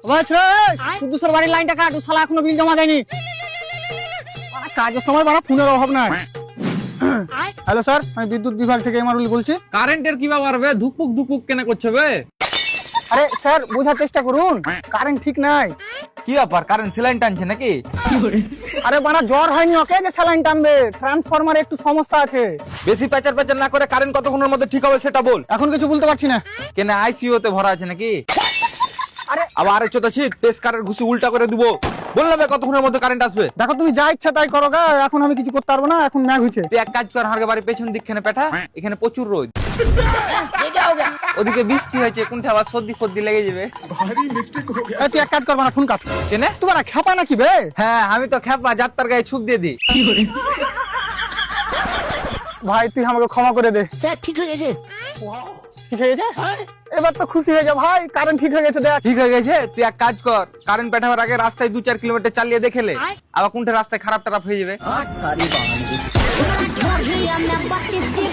কুদ্দুসের বাড়ির লাইনটা কাট, ও শালা এখনো বিল জমা দেয়নি। কাজের সময় বাড়া ফোনের অভাব নাই। হ্যালো স্যার, আমি বিদ্যুৎ বিভাগ থেকে এমআরউল বলছি। কারেন্টের কি ব্যাপার বে? ধুকপুক ধুকপুক কেন করছে বে? আরে স্যার বোঝার চেষ্টা করুন, কারেন্ট ঠিক নাই। কি ব্যাপার, কারেন্ট স্যালাইন টানছে নাকি? আরে বাড়া জ্বর হয়নি ওকে যে স্যালাইন টানবে, ট্রান্সফরমারে একটু সমস্যা আছে। বেশি প্যাচার প্যাচার না করে কারেন্ট কতক্ষণের মধ্যে ঠিক হবে সেটা বল। এখন কিছু বলতে পারছি না। কেন আইসিইউ তে ভরা আছে নাকি? আরে আবার আরেক চোদা ছিট পেস কারের ঘুষি উল্টা করে দিব। বললাম বে কতক্ষণের মধ্যে কারেন্ট আসবে। দেখো তুমি যা ইচ্ছা তাই করো গা, এখন আমি কিছু করতে পারবো না, এখন ম্যাগ হয়েছে। তুই এক কাজ কর, হারগে বাড়ির পেছন দিকখানে পেঠা, এখানে প্রচুর রোদ। ওদিকে বৃষ্টি হয়েছে, কোনটা আবার সর্দি ফর্দি লেগে যাবে। এই তুই এক কাজ করবা না, ফোন কাট। কেনে? তোমার খেপা নাকি বে? হ্যাঁ আমি তো খেপা, যাত্রার গায়ে ছুপ দিয়ে দিই। ভাই তুই আমাকে ক্ষমা করে দে। স্যার ঠিক হয়ে গেছে। ঠিক হয়ে গেছে? এবার তো খুশি হয়ে যা ভাই, কারেন্ট ঠিক হয়ে গেছে দেখ। ঠিক হয়ে গেছে? তুই এক কাজ কর, কারেন্ট পেঠাবার আগে রাস্তায় 2-4 কিলোমিটার চালিয়ে দেখেলে, আবার কোনটা রাস্তায় খারাপ টারাপ হয়ে যাবে। Corria na batiste